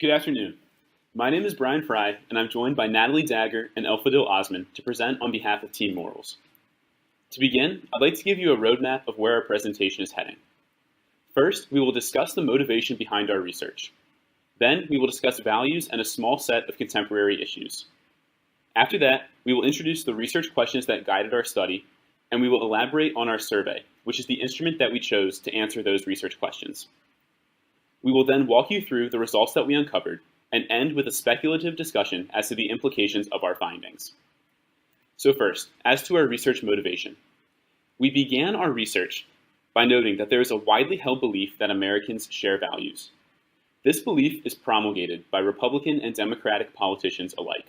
Good afternoon. My name is Brian Fry, and I'm joined by Natalie Dagger and Elfadil Osman to present on behalf of Team Morals. To begin, I'd like to give you a roadmap of where our presentation is heading. First, we will discuss the motivation behind our research. Then, we will discuss values and a small set of contemporary issues. After that, we will introduce the research questions that guided our study, and we will elaborate on our survey, which is the instrument that we chose to answer those research questions. We will then walk you through the results that we uncovered and end with a speculative discussion as to the implications of our findings. So first, as to our research motivation. We began our research by noting that there is a widely held belief that Americans share values. This belief is promulgated by Republican and Democratic politicians alike.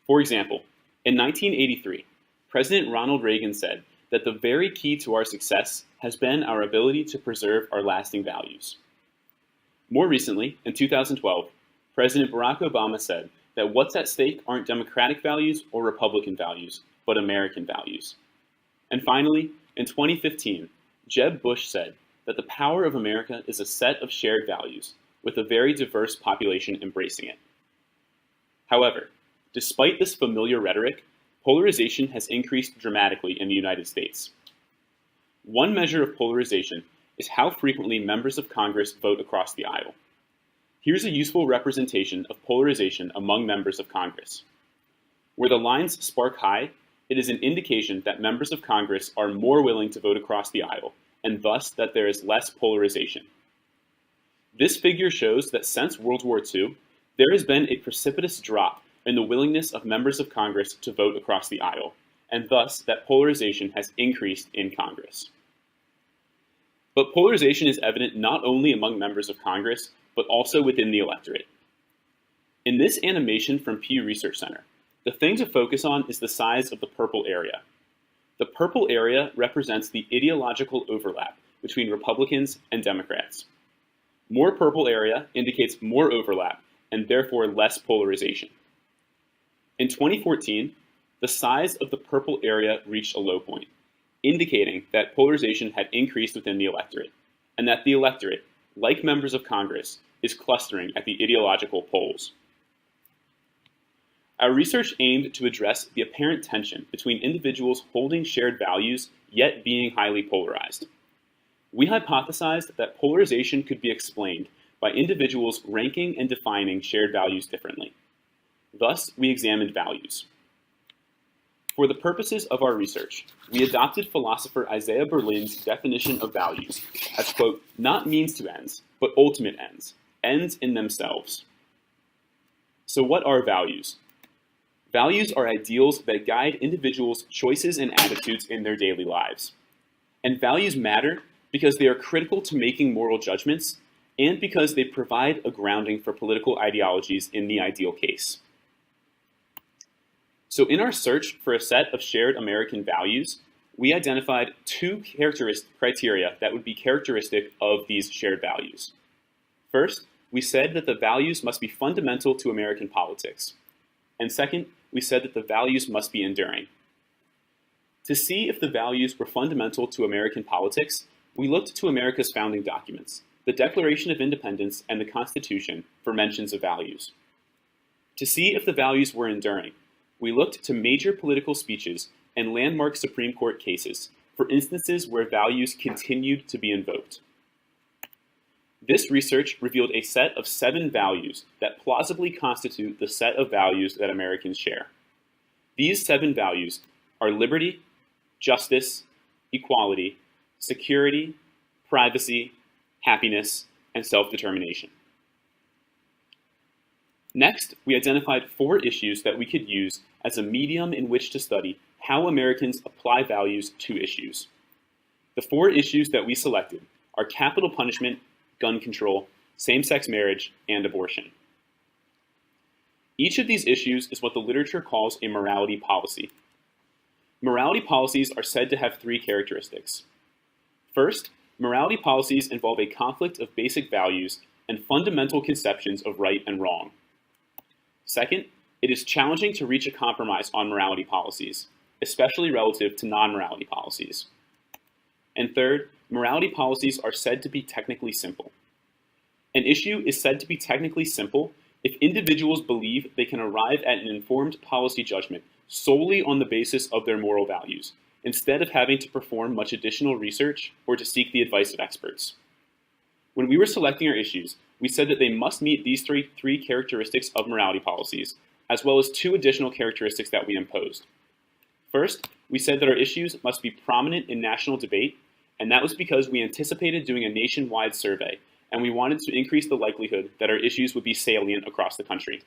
For example, in 1983, President Ronald Reagan said that the very key to our success has been our ability to preserve our lasting values. More recently, in 2012, President Barack Obama said that what's at stake aren't democratic values or Republican values, but American values. And finally, in 2015, Jeb Bush said that the power of America is a set of shared values, with a very diverse population embracing it. However, despite this familiar rhetoric, polarization has increased dramatically in the United States. One measure of polarization is how frequently members of Congress vote across the aisle. Here's a useful representation of polarization among members of Congress. Where the lines spark high, it is an indication that members of Congress are more willing to vote across the aisle, and thus that there is less polarization. This figure shows that since World War II, there has been a precipitous drop in the willingness of members of Congress to vote across the aisle, and thus that polarization has increased in Congress. But polarization is evident not only among members of Congress, but also within the electorate. In this animation from Pew Research Center, the thing to focus on is the size of the purple area. The purple area represents the ideological overlap between Republicans and Democrats. More purple area indicates more overlap and therefore less polarization. In 2014, the size of the purple area reached a low point, indicating that polarization had increased within the electorate, and that the electorate, like members of Congress, is clustering at the ideological poles. Our research aimed to address the apparent tension between individuals holding shared values yet being highly polarized. We hypothesized that polarization could be explained by individuals ranking and defining shared values differently. Thus, we examined values. For the purposes of our research, we adopted philosopher Isaiah Berlin's definition of values as, quote, not means to ends, but ultimate ends, ends in themselves. So what are values? Values are ideals that guide individuals' choices and attitudes in their daily lives. And values matter because they are critical to making moral judgments and because they provide a grounding for political ideologies in the ideal case. So in our search for a set of shared American values, we identified two criteria that would be characteristic of these shared values. First, we said that the values must be fundamental to American politics. And second, we said that the values must be enduring. To see if the values were fundamental to American politics, we looked to America's founding documents, the Declaration of Independence and the Constitution, for mentions of values. To see if the values were enduring, we looked to major political speeches and landmark Supreme Court cases for instances where values continued to be invoked. This research revealed a set of 7 values that plausibly constitute the set of values that Americans share. These 7 values are liberty, justice, equality, security, privacy, happiness, and self-determination. Next, we identified 4 issues that we could use as a medium in which to study how Americans apply values to issues. The 4 issues that we selected are capital punishment, gun control, same-sex marriage, and abortion. Each of these issues is what the literature calls a morality policy. Morality policies are said to have 3 characteristics. First, morality policies involve a conflict of basic values and fundamental conceptions of right and wrong. Second, it is challenging to reach a compromise on morality policies, especially relative to non-morality policies. And third, morality policies are said to be technically simple. An issue is said to be technically simple if individuals believe they can arrive at an informed policy judgment solely on the basis of their moral values, instead of having to perform much additional research or to seek the advice of experts. When we were selecting our issues, we said that they must meet these three characteristics of morality policies, as well as two additional characteristics that we imposed. First, we said that our issues must be prominent in national debate, and that was because we anticipated doing a nationwide survey, and we wanted to increase the likelihood that our issues would be salient across the country.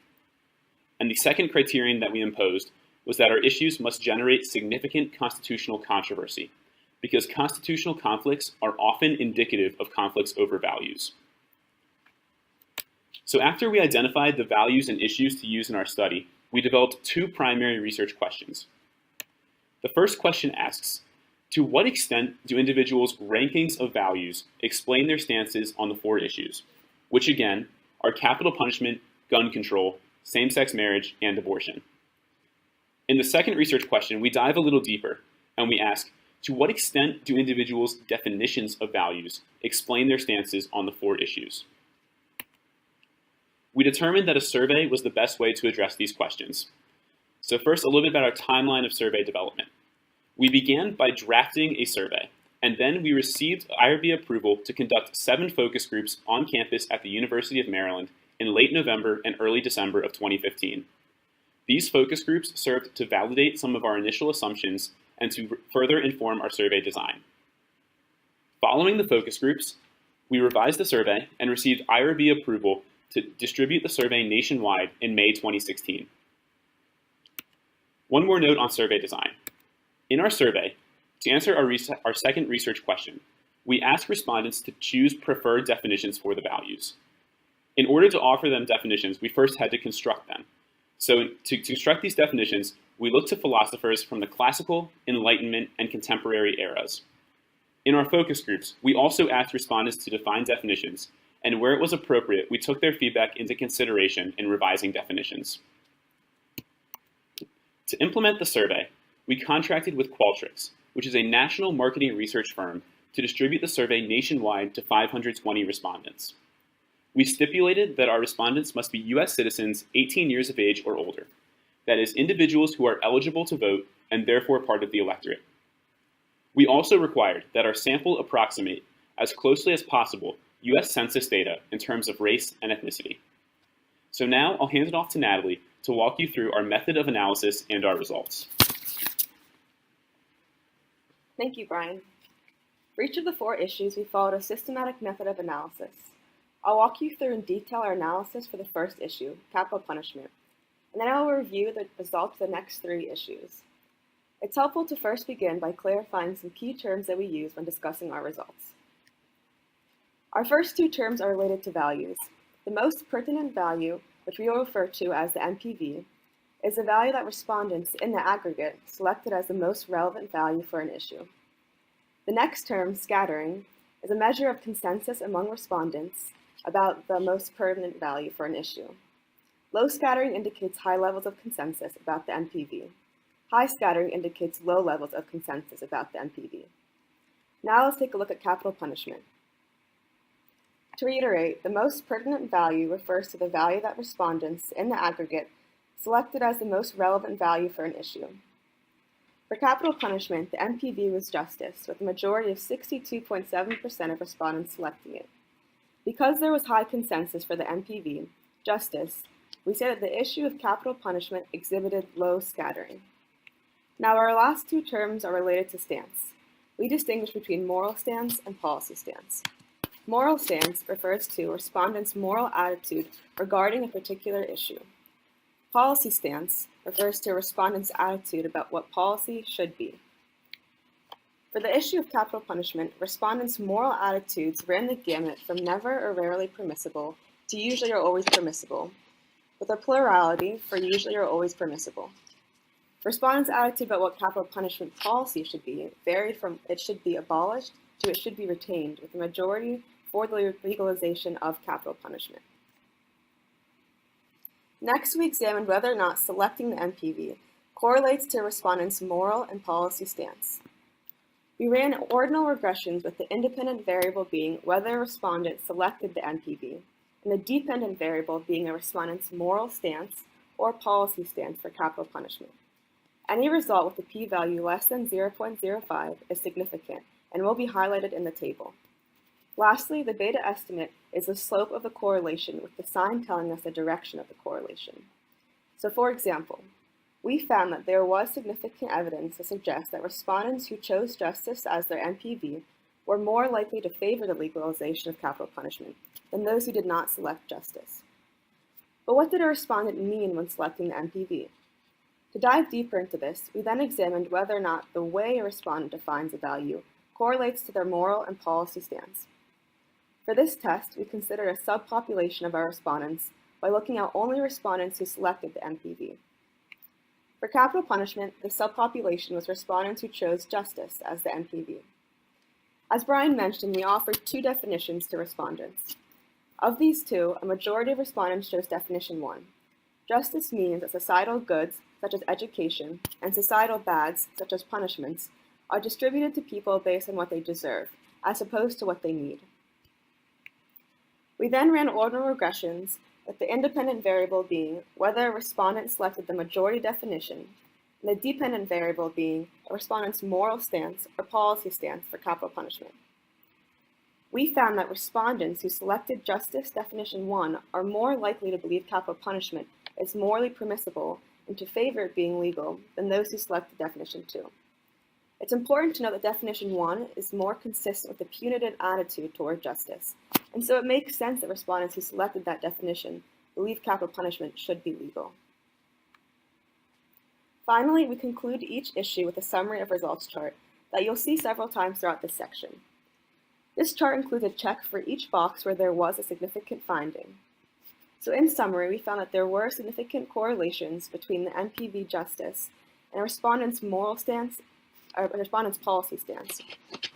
And the second criterion that we imposed was that our issues must generate significant constitutional controversy, because constitutional conflicts are often indicative of conflicts over values. So after we identified the values and issues to use in our study, we developed two primary research questions. The first question asks, to what extent do individuals' rankings of values explain their stances on the four issues, which again are capital punishment, gun control, same-sex marriage, and abortion? In the second research question, we dive a little deeper and we ask, to what extent do individuals' definitions of values explain their stances on the four issues? We determined that a survey was the best way to address these questions. So first, a little bit about our timeline of survey development. We began by drafting a survey, and then we received IRB approval to conduct 7 focus groups on campus at the University of Maryland in late November and early December of 2015. These focus groups served to validate some of our initial assumptions and to further inform our survey design. Following the focus groups, we revised the survey and received IRB approval to distribute the survey nationwide in May 2016. One more note on survey design. In our survey, to answer our second research question, we asked respondents to choose preferred definitions for the values. In order to offer them definitions, we first had to construct them. So to construct these definitions, we looked to philosophers from the classical, Enlightenment, and contemporary eras. In our focus groups, we also asked respondents to define definitions, and where it was appropriate, we took their feedback into consideration in revising definitions. To implement the survey, we contracted with Qualtrics, which is a national marketing research firm, to distribute the survey nationwide to 520 respondents. We stipulated that our respondents must be U.S. citizens 18 years of age or older, that is, individuals who are eligible to vote and therefore part of the electorate. We also required that our sample approximate, as closely as possible, U.S. Census data in terms of race and ethnicity. So now I'll hand it off to Natalie to walk you through our method of analysis and our results. Thank you, Brian. For each of the 4 issues, we followed a systematic method of analysis. I'll walk you through in detail our analysis for the first issue, capital punishment, and then I will review the results of the next 3 issues. It's helpful to first begin by clarifying some key terms that we use when discussing our results. Our first 2 terms are related to values. The most pertinent value, which we will refer to as the MPV, is the value that respondents in the aggregate selected as the most relevant value for an issue. The next term, scattering, is a measure of consensus among respondents about the most pertinent value for an issue. Low scattering indicates high levels of consensus about the MPV. High scattering indicates low levels of consensus about the MPV. Now let's take a look at capital punishment. To reiterate, the most pertinent value refers to the value that respondents in the aggregate selected as the most relevant value for an issue. For capital punishment, the MPV was justice, with a majority of 62.7% of respondents selecting it. Because there was high consensus for the MPV, justice, we say that the issue of capital punishment exhibited low scattering. Now our last 2 terms are related to stance. We distinguish between moral stance and policy stance. Moral stance refers to respondents' moral attitude regarding a particular issue. Policy stance refers to respondents' attitude about what policy should be. For the issue of capital punishment, respondents' moral attitudes ran the gamut from never or rarely permissible to usually or always permissible, with a plurality for usually or always permissible. Respondents' attitude about what capital punishment policy should be varied from it should be abolished to it should be retained, with the majority for the legalization of capital punishment. Next, we examined whether or not selecting the MPV correlates to respondents' moral and policy stance. We ran ordinal regressions with the independent variable being whether a respondent selected the MPV, and the dependent variable being a respondent's moral stance or policy stance for capital punishment. Any result with a p-value less than 0.05 is significant and will be highlighted in the table. Lastly, the beta estimate is the slope of the correlation with the sign telling us the direction of the correlation. So for example, we found that there was significant evidence to suggest that respondents who chose justice as their MPV were more likely to favor the legalization of capital punishment than those who did not select justice. But what did a respondent mean when selecting the MPV? To dive deeper into this, we then examined whether or not the way a respondent defines a value correlates to their moral and policy stance. For this test, we considered a subpopulation of our respondents by looking at only respondents who selected the MPV. For capital punishment, the subpopulation was respondents who chose justice as the MPV. As Brian mentioned, we offered two definitions to respondents. Of these two, a majority of respondents chose definition 1. Justice means that societal goods, such as education, and societal bads, such as punishments, are distributed to people based on what they deserve, as opposed to what they need. We then ran ordinal regressions with the independent variable being whether a respondent selected the majority definition, and the dependent variable being a respondent's moral stance or policy stance for capital punishment. We found that respondents who selected justice definition 1 are more likely to believe capital punishment is morally permissible and to favor it being legal than those who selected definition 2. It's important to note that definition 1 is more consistent with the punitive attitude toward justice, and so it makes sense that respondents who selected that definition believe capital punishment should be legal. Finally, we conclude each issue with a summary of results chart that you'll see several times throughout this section. This chart includes a check for each box where there was a significant finding. So in summary, we found that there were significant correlations between the MPV justice and a respondent's moral stance, or a respondent's policy stance.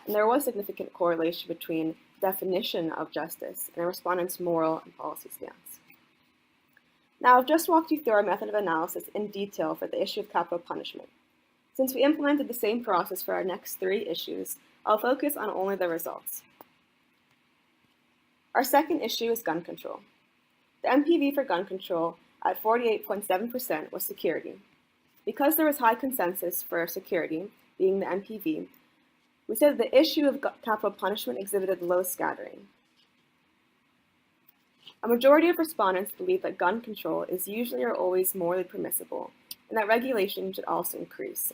And there was significant correlation between definition of justice and a respondent's moral and policy stance. Now, I've just walked you through our method of analysis in detail for the issue of capital punishment. Since we implemented the same process for our next 3 issues, I'll focus on only the results. Our second issue is gun control. The MPV for gun control at 48.7% was security. Because there was high consensus for security, being the MPV, we said that the issue of capital punishment exhibited low scattering. A majority of respondents believe that gun control is usually or always morally permissible, and that regulation should also increase.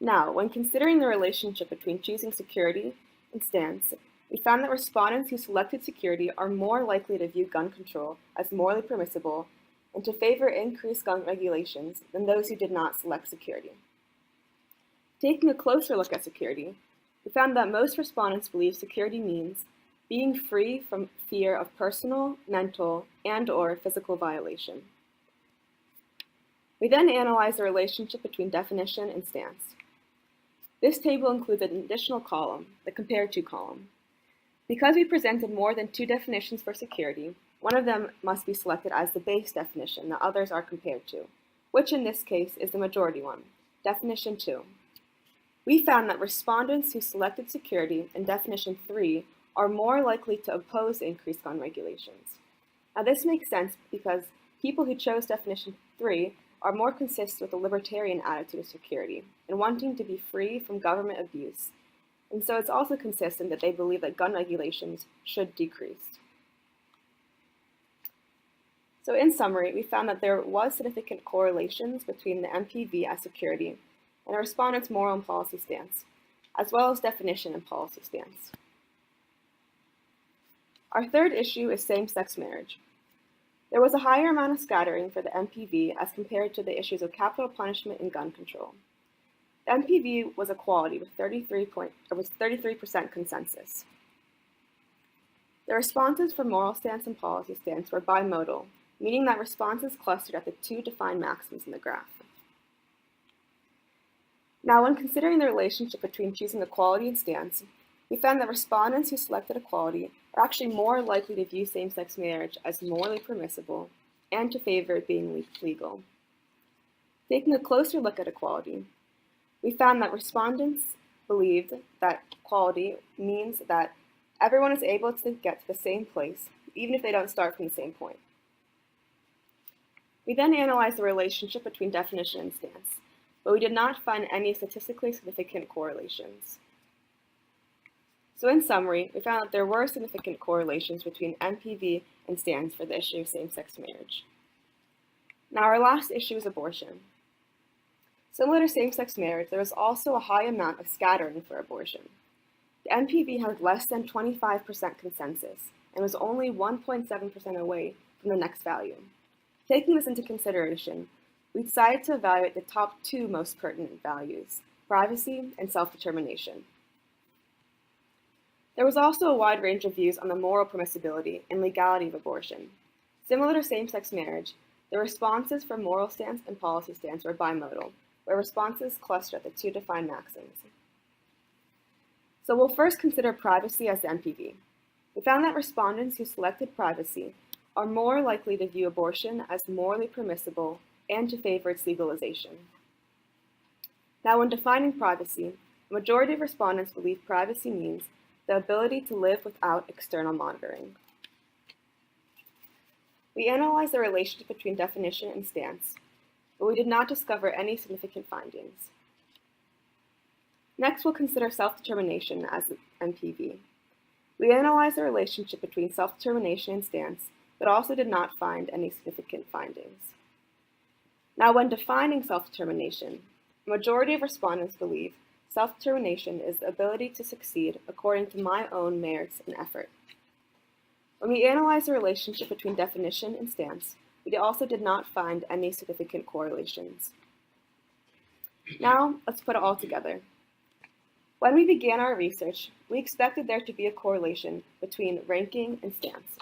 Now, when considering the relationship between choosing security and stance, we found that respondents who selected security are more likely to view gun control as morally permissible and to favor increased gun regulations than those who did not select security. Taking a closer look at security, we found that most respondents believe security means being free from fear of personal, mental, and/or physical violation. We then analyzed the relationship between definition and stance. This table includes an additional column, the compare to column. Because we presented more than 2 definitions for security, one of them must be selected as the base definition the others are compared to, which in this case is the majority one, definition 2. We found that respondents who selected security in definition 3 are more likely to oppose increased gun regulations. Now this makes sense because people who chose definition 3 are more consistent with a libertarian attitude of security and wanting to be free from government abuse. And so it's also consistent that they believe that gun regulations should decrease. So in summary, we found that there was significant correlations between the MPV as security and a respondent's moral and policy stance, as well as definition and policy stance. Our third issue is same-sex marriage. There was a higher amount of scattering for the MPV as compared to the issues of capital punishment and gun control. The MPV was equality with 33% consensus. The responses for moral stance and policy stance were bimodal, meaning that responses clustered at the 2 defined maxims in the graph. Now, when considering the relationship between choosing equality and stance, we found that respondents who selected equality are actually more likely to view same-sex marriage as morally permissible and to favor it being legal. Taking a closer look at equality, we found that respondents believed that equality means that everyone is able to get to the same place even if they don't start from the same point. We then analyzed the relationship between definition and stance, but we did not find any statistically significant correlations. So in summary, we found that there were significant correlations between MPV and stance for the issue of same-sex marriage. Now our last issue is abortion. Similar to same-sex marriage, there was also a high amount of scattering for abortion. The MPV had less than 25% consensus and was only 1.7% away from the next value. Taking this into consideration, we decided to evaluate the top two most pertinent values, privacy and self-determination. There was also a wide range of views on the moral permissibility and legality of abortion. Similar to same-sex marriage, the responses for moral stance and policy stance were bimodal, where responses cluster at the two defined maxims. So we'll first consider privacy as the MPV. We found that respondents who selected privacy are more likely to view abortion as morally permissible and to favor its legalization. Now, when defining privacy, the majority of respondents believe privacy means the ability to live without external monitoring. We analyzed the relationship between definition and stance, but we did not discover any significant findings. Next, we'll consider self-determination as the MPV. We analyzed the relationship between self-determination and stance, but also did not find any significant findings. Now, when defining self-determination, the majority of respondents believe self-determination is the ability to succeed according to my own merits and effort. When we analyzed the relationship between definition and stance, we also did not find any significant correlations. Now, let's put it all together. When we began our research, we expected there to be a correlation between ranking and stance.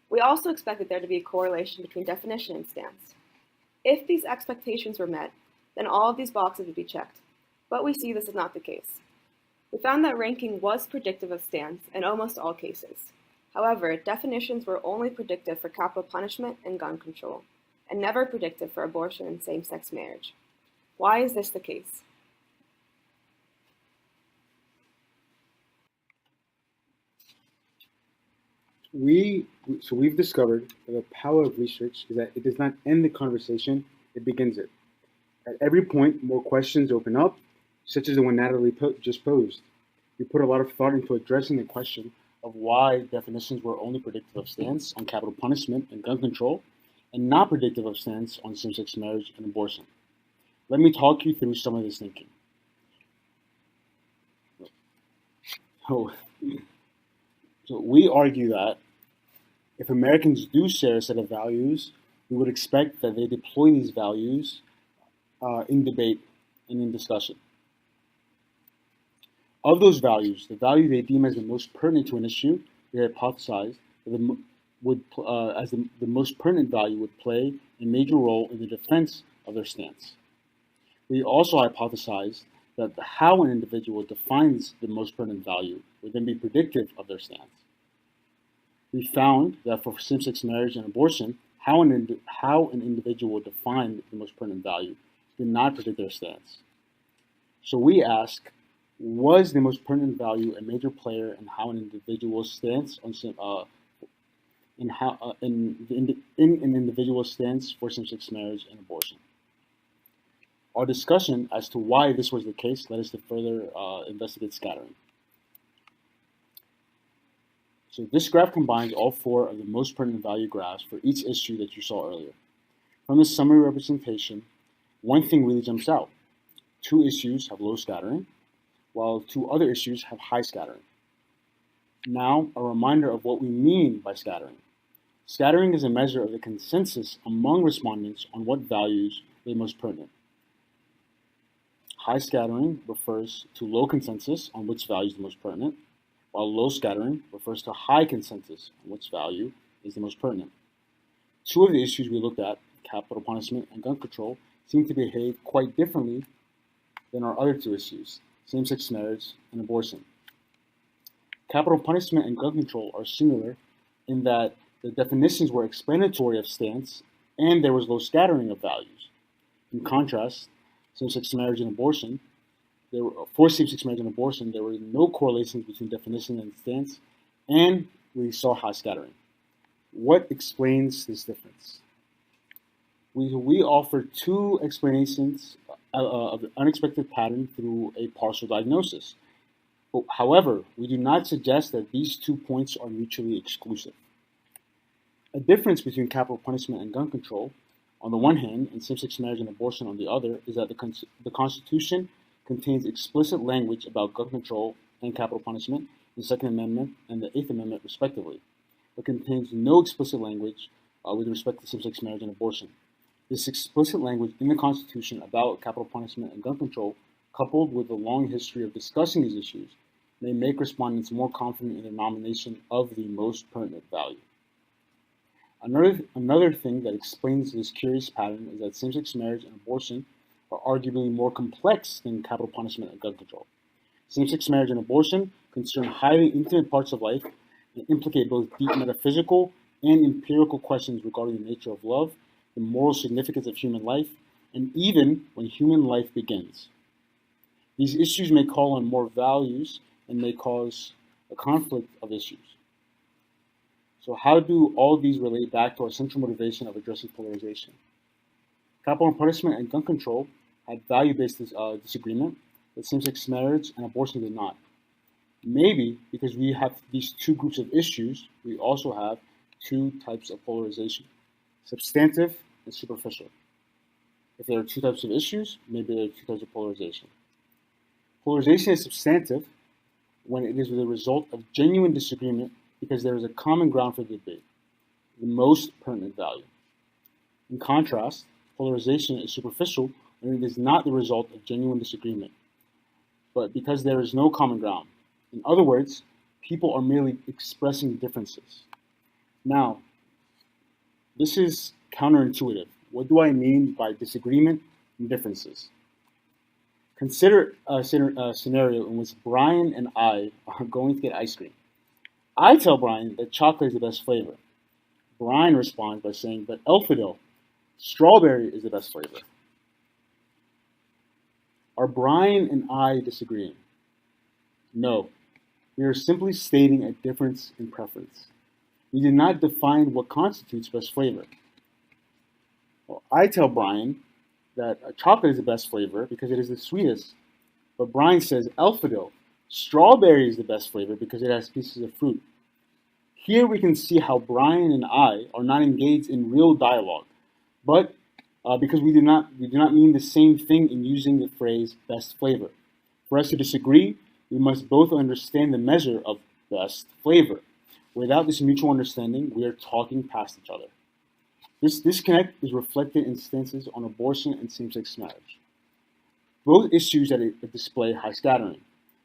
We also expected there to be a correlation between definition and stance. If these expectations were met, then all of these boxes would be checked, but we see this is not the case. We found that ranking was predictive of stance in almost all cases. However, definitions were only predictive for capital punishment and gun control, and never predictive for abortion and same-sex marriage. Why is this the case? We've discovered that the power of research is that it does not end the conversation, it begins it. At every point, more questions open up, such as the one Natalie just posed. We put a lot of thought into addressing the question of why definitions were only predictive of stance on capital punishment and gun control, and not predictive of stance on same-sex marriage and abortion. Let me talk you through some of this thinking. So we argue that if Americans do share a set of values, we would expect that they deploy these values in debate and in discussion. Of those values, the value they deem as the most pertinent to an issue, we hypothesize that the most pertinent value would play a major role in the defense of their stance. We also hypothesized that how an individual defines the most pertinent value would then be predictive of their stance. We found that for same-sex marriage and abortion, how an individual defined the most pertinent value did not predict their stance. So we ask, was the most pertinent value a major player in how an individual's stance on in an individual's stance for same-sex marriage and abortion? Our discussion as to why this was the case led us to further investigate scattering. So this graph combines all four of the most pertinent value graphs for each issue that you saw earlier. From the summary representation, one thing really jumps out. Two issues have low scattering, while two other issues have high scattering. Now, a reminder of what we mean by scattering. Scattering is a measure of the consensus among respondents on what values are most pertinent. High scattering refers to low consensus on which value is the most pertinent, while low scattering refers to high consensus on which value is the most pertinent. Two of the issues we looked at, capital punishment and gun control, seem to behave quite differently than our other two issues, same-sex marriage and abortion. Capital punishment and gun control are similar in that the definitions were explanatory of stance and there was low scattering of values. In contrast, same-sex marriage and abortion, for same-sex marriage and abortion, there were no correlations between definition and stance, and we saw high scattering. What explains this difference? We offer two explanations of the unexpected pattern through a partial diagnosis. However, we do not suggest that these 2 points are mutually exclusive. A difference between capital punishment and gun control, on the one hand, and same-sex marriage and abortion on the other, is that the Constitution contains explicit language about gun control and capital punishment, the Second Amendment and the Eighth Amendment, respectively, but contains no explicit language with respect to same-sex marriage and abortion. This explicit language in the Constitution about capital punishment and gun control, coupled with a long history of discussing these issues, may make respondents more confident in their nomination of the most pertinent value. Another thing that explains this curious pattern is that same-sex marriage and abortion are arguably more complex than capital punishment and gun control. Same-sex marriage and abortion concern highly intimate parts of life and implicate both deep metaphysical and empirical questions regarding the nature of love, the moral significance of human life, and even when human life begins. These issues may call on more values and may cause a conflict of issues. So how do all of these relate back to our central motivation of addressing polarization? Capital punishment and gun control had value-based disagreement, but same-sex marriage and abortion did not. Maybe because we have these two groups of issues, we also have two types of polarization, substantive and superficial. If there are two types of issues, maybe there are two types of polarization. Polarization is substantive when it is the result of genuine disagreement because there is a common ground for debate, the most pertinent value. In contrast, polarization is superficial when it is not the result of genuine disagreement, but because there is no common ground. In other words, people are merely expressing differences. Now, this is counterintuitive. What do I mean by disagreement and differences? Consider a scenario in which Brian and I are going to get ice cream. I tell Brian that chocolate is the best flavor. Brian responds by saying, but Elfidel, strawberry is the best flavor. Are Brian and I disagreeing? No. We are simply stating a difference in preference. We did not define what constitutes best flavor. Well, I tell Brian that chocolate is the best flavor because it is the sweetest. But Brian says, Elfidel, strawberry is the best flavor because it has pieces of fruit. Here we can see how Brian and I are not engaged in real dialogue, but because we do not mean the same thing in using the phrase best flavor. For us to disagree, we must both understand the measure of best flavor. Without this mutual understanding, we are talking past each other. This disconnect is reflected in stances on abortion and same-sex marriage. Both issues that display high scattering,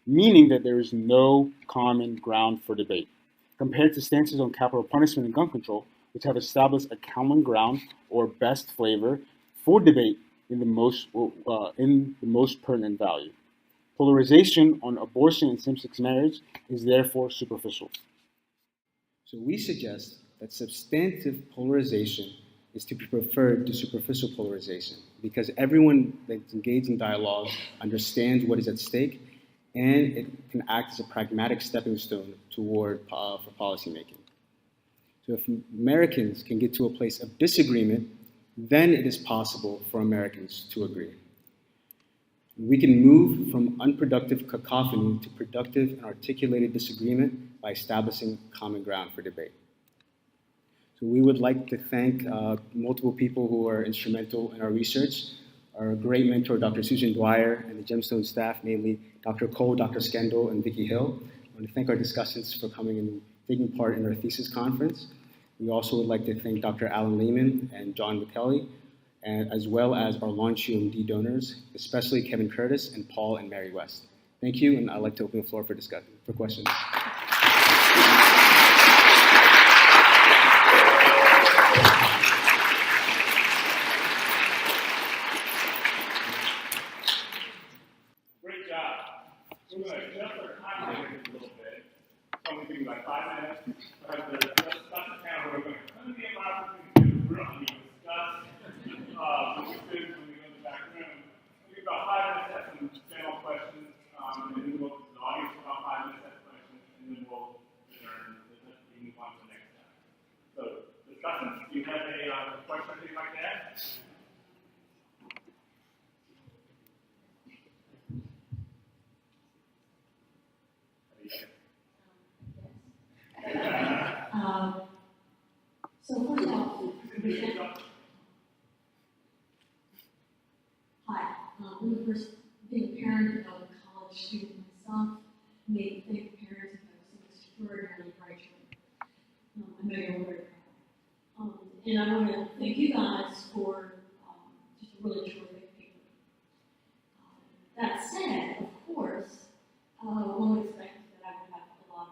meaning that there is no common ground for debate, compared to stances on capital punishment and gun control, which have established a common ground or best flavor for debate in the most pertinent value. Polarization on abortion and same-sex marriage is therefore superficial. So we suggest that substantive polarization is to be preferred to superficial polarization because everyone that's engaged in dialogue understands what is at stake and it can act as a pragmatic stepping stone for policymaking. So if Americans can get to a place of disagreement, then it is possible for Americans to agree. We can move from unproductive cacophony to productive and articulated disagreement by establishing common ground for debate. So we would like to thank multiple people who are instrumental in our research. Our great mentor, Dr. Susan Dwyer, and the Gemstone staff, namely Dr. Cole, Dr. Skendel, and Vicki Hill. I want to thank our discussants for coming and taking part in our thesis conference. We also would like to thank Dr. Alan Lehman and John McKelly, and as well as our Launch UMD donors, especially Kevin Curtis and Paul and Mary West. Thank you, and I'd like to open the floor for discussion, for questions. Great job. We're going to adjust our time a little bit. It's only going to be like 5 minutes. But the discussion panel, we're going to be allowed to discuss witnesses when we go in the back room. We'll give about 5 minutes to have some general questions, and then we'll go to the audience for about 5 minutes to ask questions, and then Do you have a question that you'd like to ask? So first off, hi. When we first being a parent of a college student myself, made me thank parents who have some extraordinarily bright children. I know you're very proud. And I want to thank you guys for just a really terrific paper. That said, of course, one would expect that I would have a lot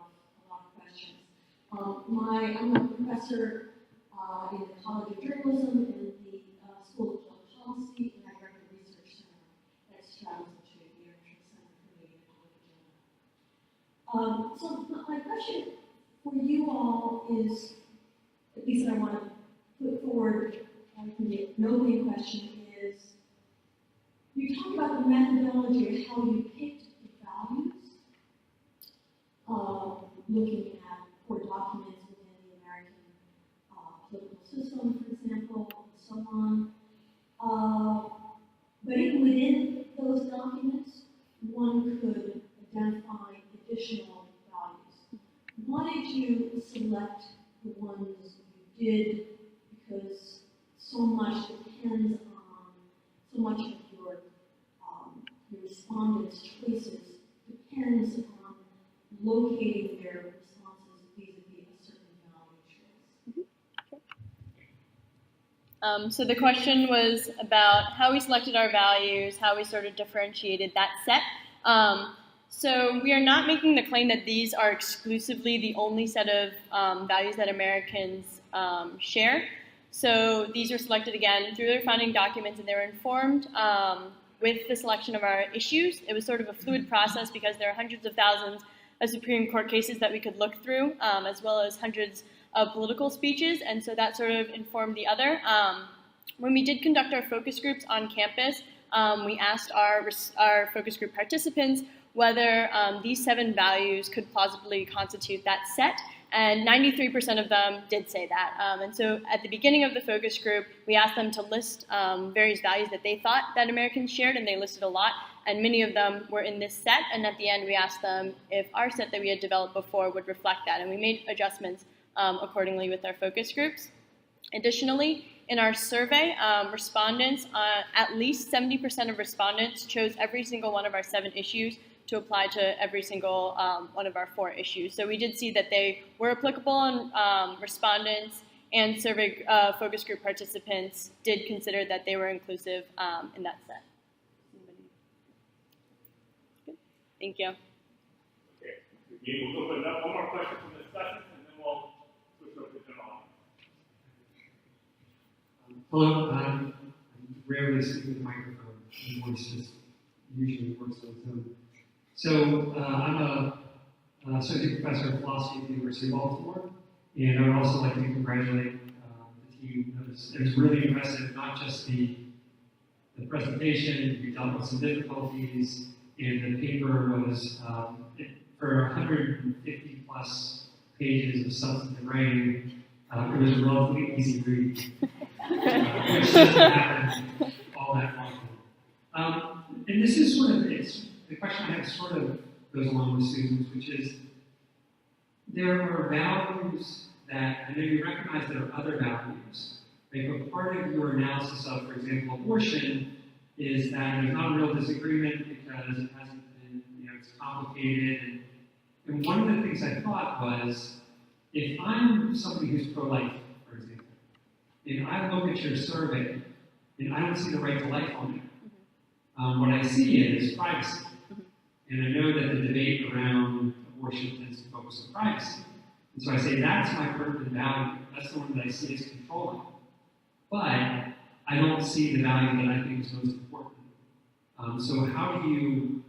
of questions. I'm a professor in the College of Journalism and the School of Public Policy, and I run the research center that straddles the two, the International Center for Media and Television. So my question for you all is, at least that I want to put forward an opening question is, you talk about the methodology of how you picked the values, looking at core documents within the American political system, for example, and so on. But even within those documents, one could identify additional values. Why did you select the ones you did? Because so much depends on, so much of your respondents' choices depends on locating their responses vis-a-vis a certain value choice. So the question was about how we selected our values, how we sort of differentiated that set. So we are not making the claim that these are exclusively the only set of values that Americans share. So these were selected again through their founding documents, and they were informed with the selection of our issues. It was sort of a fluid process because there are hundreds of thousands of Supreme Court cases that we could look through, as well as hundreds of political speeches, and so that sort of informed the other. When we did conduct our focus groups on campus, we asked our focus group participants whether these 7 values could plausibly constitute that set, and 93% of them did say that. And so at the beginning of the focus group, we asked them to list various values that they thought that Americans shared, and they listed a lot, and many of them were in this set, and at the end we asked them if our set that we had developed before would reflect that, and we made adjustments accordingly with our focus groups. Additionally, in our survey, respondents, at least 70% of respondents chose every single one of our 7 issues to apply to every single one of our 4 issues. So we did see that they were applicable, and respondents and survey focus group participants did consider that they were inclusive in that set. Good. Thank you. Okay. We'll open up one more question from the discussion, and then we'll switch over to general. Hello. I rarely speak with a microphone. My voice just usually works on its own. So I'm an associate professor of philosophy at the University of Baltimore, and I would also like to congratulate the team. It was really impressive, not just the presentation. We dealt with some difficulties, and the paper was, for 150 plus pages of substantive writing, it was a relatively easy read, which doesn't happen all that often. And this is sort of, the question I have sort of goes along with Susan's, which is, there are values that, I know you recognize there are other values, right? But part of your analysis of, for example, abortion, is that there's not a real disagreement because it hasn't been, it's complicated. And one of the things I thought was, if I'm somebody who's pro-life, for example, and I look at your survey, and I don't see the right to life on there. What I see is privacy. And I know that the debate around abortion tends to focus on privacy. And so I say that's my pertinent value. That's the one that I see as controlling. But I don't see the value that I think is most important. So how do you,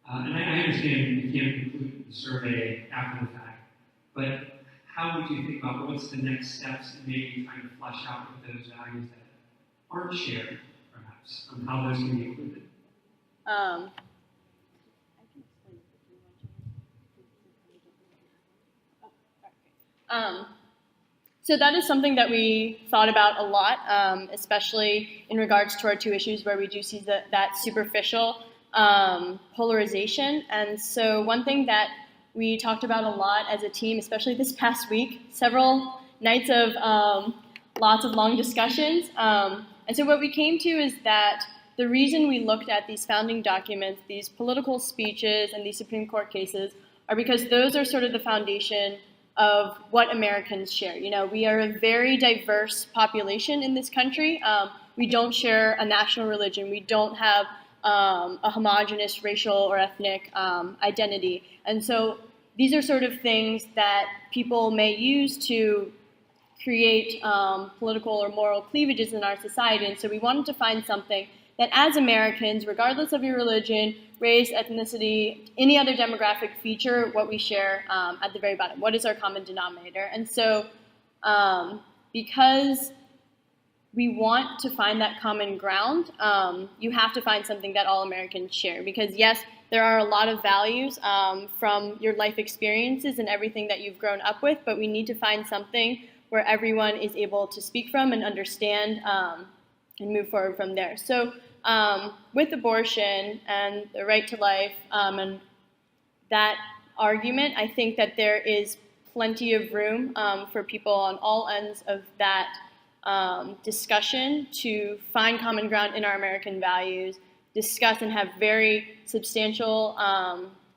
and I understand you can't conclude the survey after the fact, but how would you think about what's the next steps in maybe trying to flesh out with those values that aren't shared, perhaps, on how those can be included? So that is something that we thought about a lot, especially in regards to our two issues where we do see that superficial polarization. And so one thing that we talked about a lot as a team, especially this past week, several nights of lots of long discussions. And so what we came to is that the reason we looked at these founding documents, these political speeches, and these Supreme Court cases are because those are sort of the foundation of what Americans share. You know, we are a very diverse population in this country. We don't share a national religion. We don't have a homogenous racial or ethnic identity. And so these are sort of things that people may use to create political or moral cleavages in our society. And so we wanted to find something that as Americans, regardless of your religion, race, ethnicity, any other demographic feature, what we share at the very bottom. What is our common denominator? And so because we want to find that common ground, you have to find something that all Americans share. Because yes, there are a lot of values from your life experiences and everything that you've grown up with, but we need to find something where everyone is able to speak from and understand and move forward from there. So with abortion and the right to life and that argument, I think that there is plenty of room for people on all ends of that discussion to find common ground in our American values, discuss and have very substantial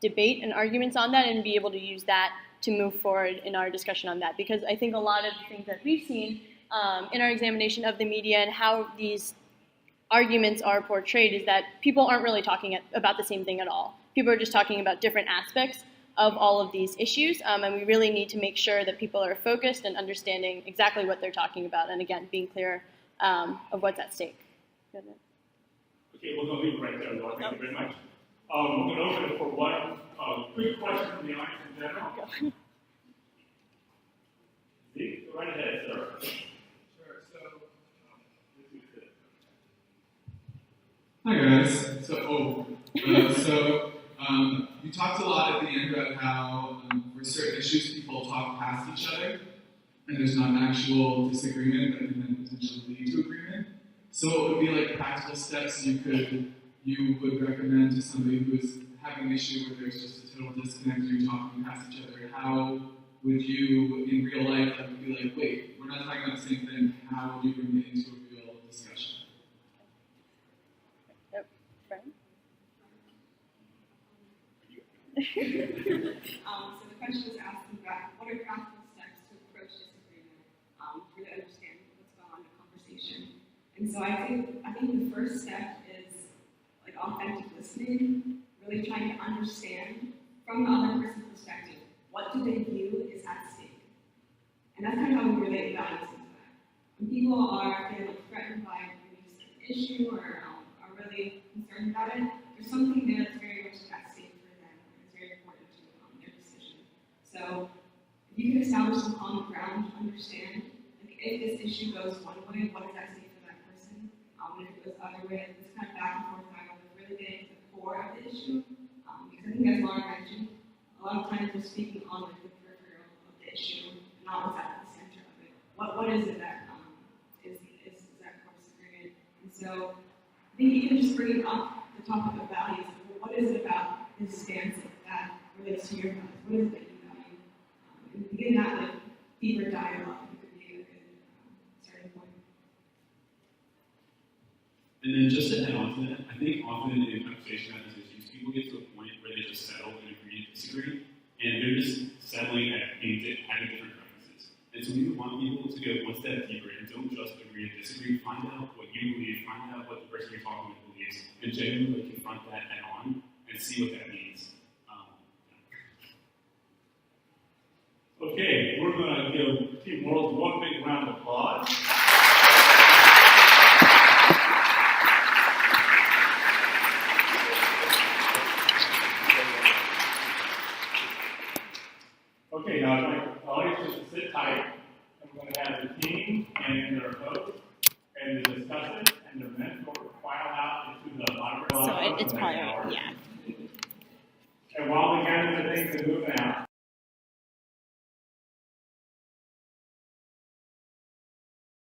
debate and arguments on that, and be able to use that to move forward in our discussion on that. Because I think a lot of the things that we've seen in our examination of the media and how these arguments are portrayed is that people aren't really talking about the same thing at all. People are just talking about different aspects of all of these issues, and we really need to make sure that people are focused and understanding exactly what they're talking about, and again, being clear of what's at stake. Okay, we're going to leave it right there, Laura. Thank you very much. We're going to open it for one quick question from the audience in general. Steve, go right ahead, sir. Sure. Hi guys. You talked a lot at the end about how for certain issues people talk past each other, and there's not an actual disagreement that can then potentially lead to agreement. So what would be like practical steps you would recommend to somebody who's having an issue where there's just a total disconnect, you're talking past each other? How would you, in real life, be like, wait, we're not talking about the same thing? How would you bring it into a real discussion? So the question was asking about what are practical steps to approach disagreement, to really understand what's going on in the conversation. And so I think the first step is like authentic listening, really trying to understand from the other person's perspective, what do they view is at stake? And that's kind of how we relate values into that. When people are feeling threatened by maybe a certain issue or are really concerned about it, there's something there that's very much at stake for them, and it's very important to their decision. So if you can establish some common ground to understand, like if this issue goes one way, what is at stake for that person? And if it goes the other way, this kind of back and forth dialogue is really getting to the core of the issue. Because I think as Laura mentioned, a lot of times we're speaking on like the peripheral of the issue, not what's at the center of it. What is it that is that core disagreement? And so I think even just bringing up the topic of values, what is it about this stance that relates to your values? What is it that you value? And begin that like deeper dialogue could be a good starting point. And then just to add on to that, I think often in conversation about these issues, people get to a point where they just settle and agree to disagree, and they're just settling at having different preferences. And so we would want people to go one step deeper and don't just agree to disagree. Find out what you believe, find out what the person you're talking with believes, and genuinely confront that head on and see what that means. Okay, we're going to give Team Morals one big round of applause. Okay, now I'd like the audience to sit tight. I'm going to have the team and their host and the discussant and their mentor file out into the moderator. So it's probably, yeah.